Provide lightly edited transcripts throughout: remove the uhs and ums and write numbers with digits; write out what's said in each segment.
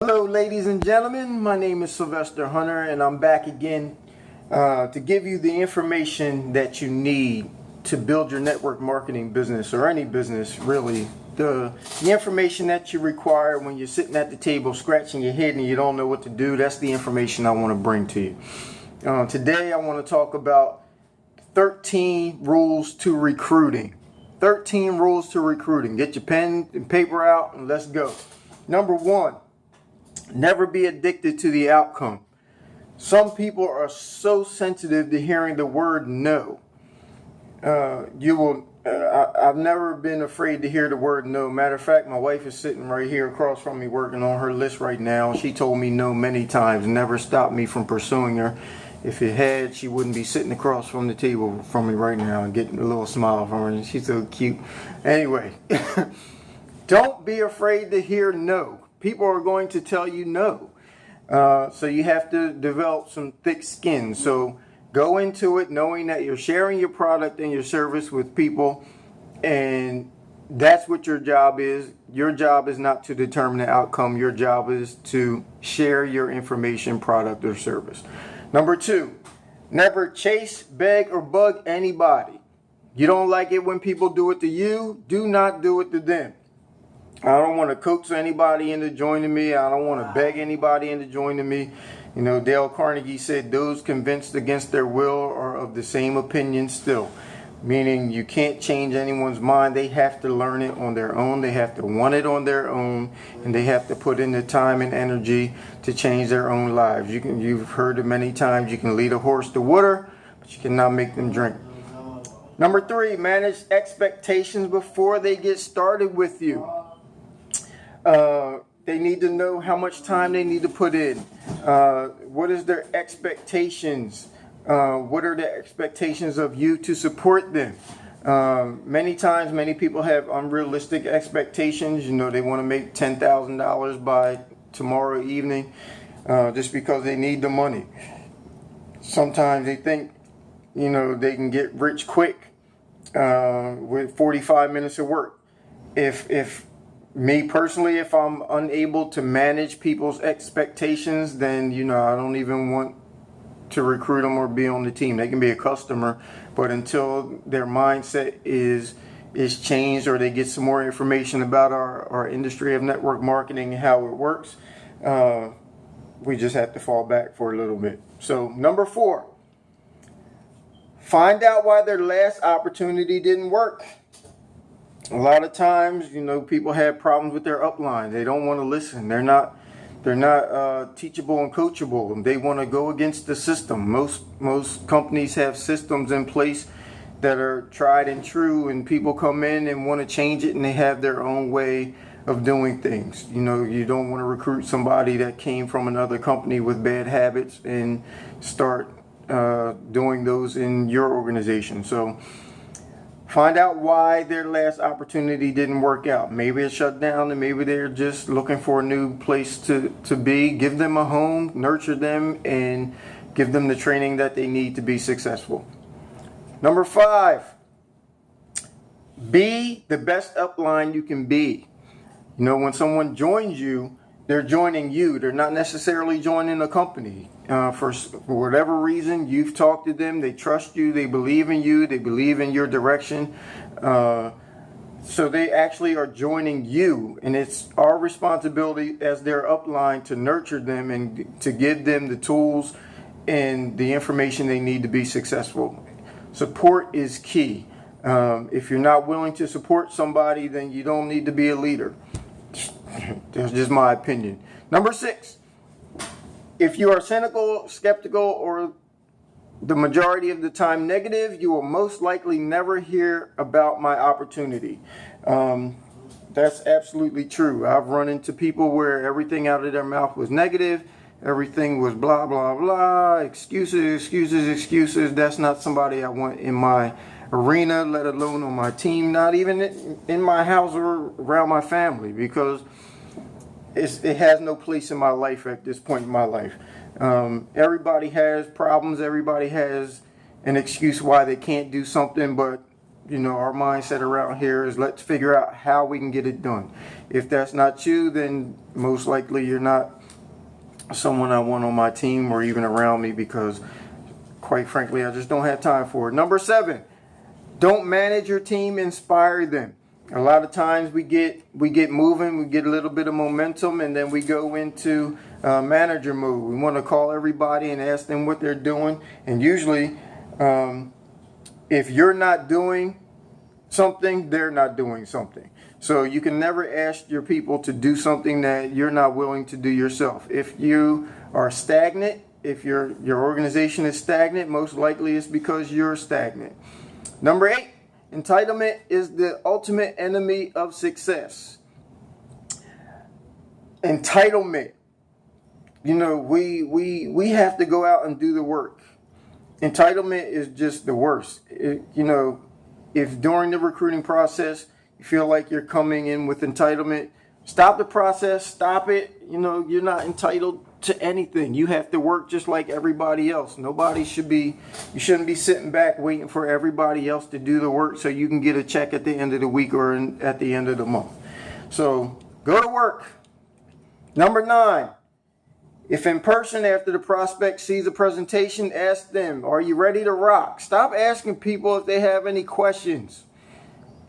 Hello, ladies and gentlemen. My name is Sylvester Hunter, and I'm back again to give you the information that you need to build your network marketing business or any business, really. The information that you require when you're sitting at the table scratching your head and you don't know what to do. That's the information I want to bring to you. Today, I want to talk about 13 rules to recruiting. 13 rules to recruiting. Get your pen and paper out and let's go. Number one. Never be addicted to the outcome. Some people are so sensitive to hearing the word no. I've never been afraid to hear the word no. Matter of fact, my wife is sitting right here across from me working on her list right now. She told me no many times, never stopped me from pursuing her. If it had, she wouldn't be sitting across from the table from me right now and getting a little smile from her. And she's so cute. Anyway, don't be afraid to hear no. People are going to tell you no. So you have to develop some thick skin. So go into it knowing that you're sharing your product and your service with people, and that's what your job is. Your job is not to determine the outcome. Your job is to share your information, product, or service. Number two, never chase, beg, or bug anybody. You don't like it when people do it to you, do not do it to them. I don't want to coax anybody into joining me. I don't want to beg anybody into joining me. You know, Dale Carnegie said those convinced against their will are of the same opinion still. Meaning you can't change anyone's mind. They have to learn it on their own. They have to want it on their own. And they have to put in the time and energy to change their own lives. You've heard it many times. You can lead a horse to water, but you cannot make them drink. Number three, manage expectations before they get started with you. They need to know how much time they need to put in. What is their expectations? What are the expectations of you to support them? Many times, many people have unrealistic expectations. You know, they want to make $10,000 by tomorrow evening just because they need the money. Sometimes they think, you know, they can get rich quick with 45 minutes of work. If me personally, if I'm unable to manage people's expectations, then, you know, I don't even want to recruit them or be on the team. They can be a customer, but until their mindset is changed or they get some more information about our industry of network marketing and how it works, we just have to fall back for a little bit. So number four, find out why their last opportunity didn't work. A lot of times, you know, people have problems with their upline. They don't want to listen. They're not teachable and coachable. They want to go against the system. Most companies have systems in place that are tried and true, and people come in and want to change it, and they have their own way of doing things. You know, you don't want to recruit somebody that came from another company with bad habits and start doing those in your organization. So find out why their last opportunity didn't work out. Maybe it shut down and maybe they're just looking for a new place to be. Give them a home, nurture them, and give them the training that they need to be successful. Number five, be the best upline you can be. You know, when someone joins you, they're joining you. They're not necessarily joining a company. For whatever reason, you've talked to them, they trust you, they believe in you, they believe in your direction. So they actually are joining you, and it's our responsibility as their upline to nurture them and to give them the tools and the information they need to be successful. Support is key. If you're not willing to support somebody, then you don't need to be a leader. That's just my opinion. Number six, if you are cynical, skeptical, or the majority of the time negative, you will most likely never hear about my opportunity. That's absolutely true. I've run into people where everything out of their mouth was negative. Everything was blah, blah, blah. Excuses. That's not somebody I want in my arena, let alone on my team, not even in my house or around my family, because it has no place in my life at this point in my life. Everybody has problems. Everybody has an excuse why they can't do something, but our mindset around here is let's figure out how we can get it done. If that's not you, then most likely you're not someone I want on my team or even around me, because quite frankly, I just don't have time for it. Number 7, don't manage your team, inspire them. A lot of times we get moving, we get a little bit of momentum, and then we go into manager mode. We want to call everybody and ask them what they're doing. And usually, if you're not doing something, they're not doing something. So you can never ask your people to do something that you're not willing to do yourself. If you are stagnant, if your organization is stagnant, most likely it's because you're stagnant. Number 8, entitlement is the ultimate enemy of success. Entitlement. We have to go out and do the work. Entitlement is just the worst. If during the recruiting process you feel like you're coming in with entitlement, stop the process, stop it. You're not entitled to anything. You have to work just like everybody else. You shouldn't be sitting back waiting for everybody else to do the work so you can get a check at the end of the week or at the end of the month. So go to work. Number 9, if in person after the prospect sees a presentation, ask them, are you ready to rock? Stop asking people if they have any questions.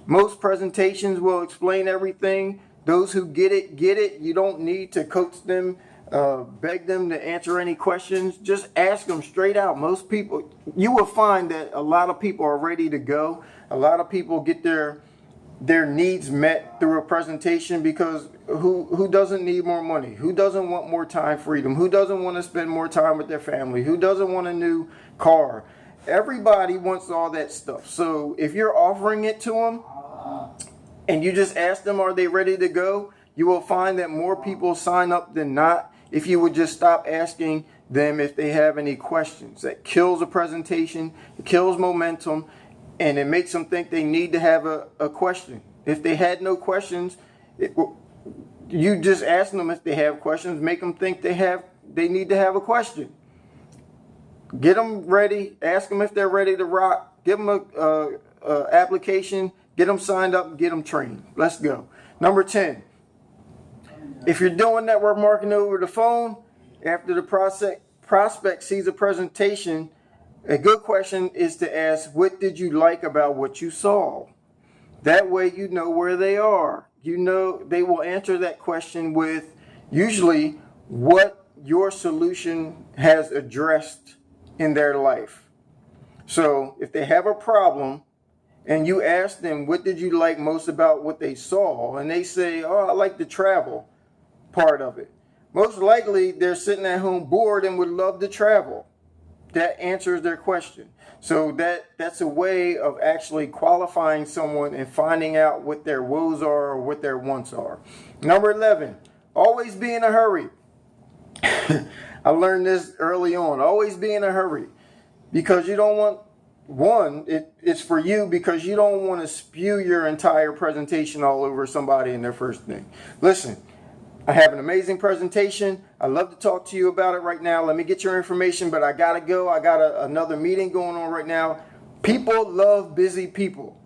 Most presentations will explain everything. Those who get it, get it. You don't need to coach them, beg them to answer any questions. Just ask them straight out. Most people, you will find that a lot of people are ready to go. A lot of people get their needs met through a presentation, because who doesn't need more money? Who doesn't want more time freedom? Who doesn't want to spend more time with their family? Who doesn't want a new car? Everybody wants all that stuff. So if you're offering it to them and you just ask them, are they ready to go? You will find that more people sign up than not if you would just stop asking them if they have any questions. That kills a presentation, it kills momentum, and it makes them think they need to have a question. If they had no questions, you just ask them if they have questions, make them think they need to have a question. Get them ready, ask them if they're ready to rock, give them a application, get them signed up, get them trained. Let's go. Number 10, if you're doing network marketing over the phone, after the prospect sees a presentation, a good question is to ask, what did you like about what you saw? That way you know where they are. They will answer that question with usually what your solution has addressed in their life. So if they have a problem and you ask them, what did you like most about what they saw? And they say, oh, I like the travel part of it. Most likely they're sitting at home bored and would love to travel. That answers their question. So that's a way of actually qualifying someone and finding out what their woes are or what their wants are. Number 11, always be in a hurry. I learned this early on. Always be in a hurry, because you don't want, it's for you, because you don't want to spew your entire presentation all over somebody in their first thing. Listen, I have an amazing presentation. I'd love to talk to you about it right now. Let me get your information, but I got to go. I got another meeting going on right now. People love busy people.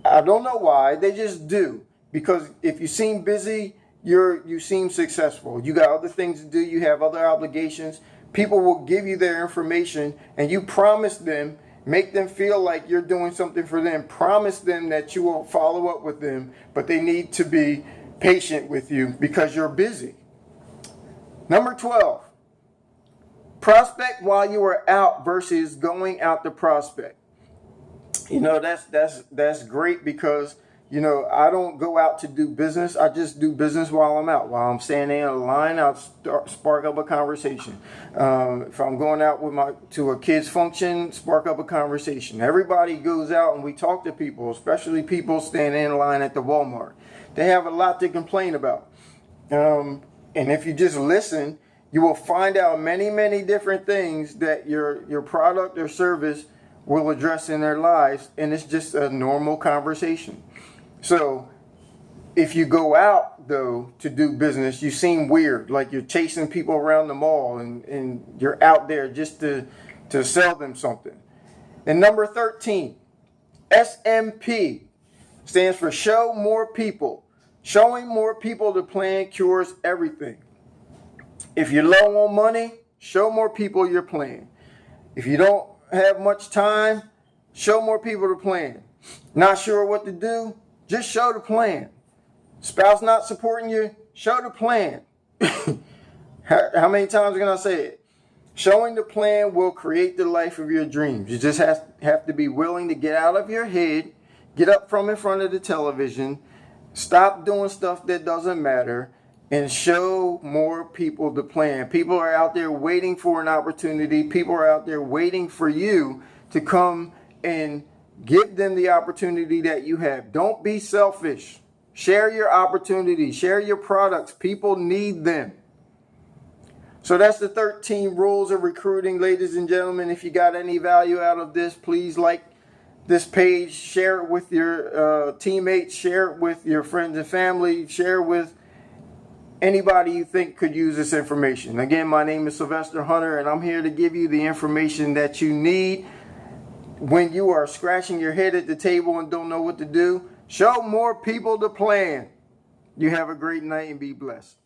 I don't know why. They just do. Because if you seem busy, you seem successful. You got other things to do. You have other obligations. People will give you their information, and you promise them, make them feel like you're doing something for them. Promise them that you will follow up with them, but they need to be patient with you because you're busy. Number 12, prospect while you are out versus going out to prospect. That's great, because I don't go out to do business. I just do business while I'm out. While I'm standing in a line, I'll spark up a conversation. If I'm going out to a kid's function, spark up a conversation. Everybody goes out and we talk to people, especially people standing in line at the Walmart. They have a lot to complain about. And if you just listen, you will find out many, many different things that your product or service will address in their lives. And it's just a normal conversation. So if you go out, though, to do business, you seem weird, like you're chasing people around the mall and you're out there just to sell them something. And number 13, SMP stands for show more people. Showing more people the plan cures everything. If you're low on money, show more people your plan. If you don't have much time, show more people the plan. Not sure what to do? Just show the plan. Spouse not supporting you? Show the plan. How many times can I say it? Showing the plan will create the life of your dreams. You just have to be willing to get out of your head, get up from in front of the television, stop doing stuff that doesn't matter, and show more people the plan. People are out there waiting for an opportunity. People are out there waiting for you to come and give them the opportunity that you have. Don't be selfish. Share your opportunities. Share your products. People need them. So that's the 13 rules of recruiting, ladies and gentlemen. If you got any value out of this, please like this page, share it with your teammates, share it with your friends and family, share it with anybody you think could use this information. Again, my name is Sylvester Hunter, and I'm here to give you the information that you need when you are scratching your head at the table and don't know what to do. Show more people the plan. You have a great night and be blessed.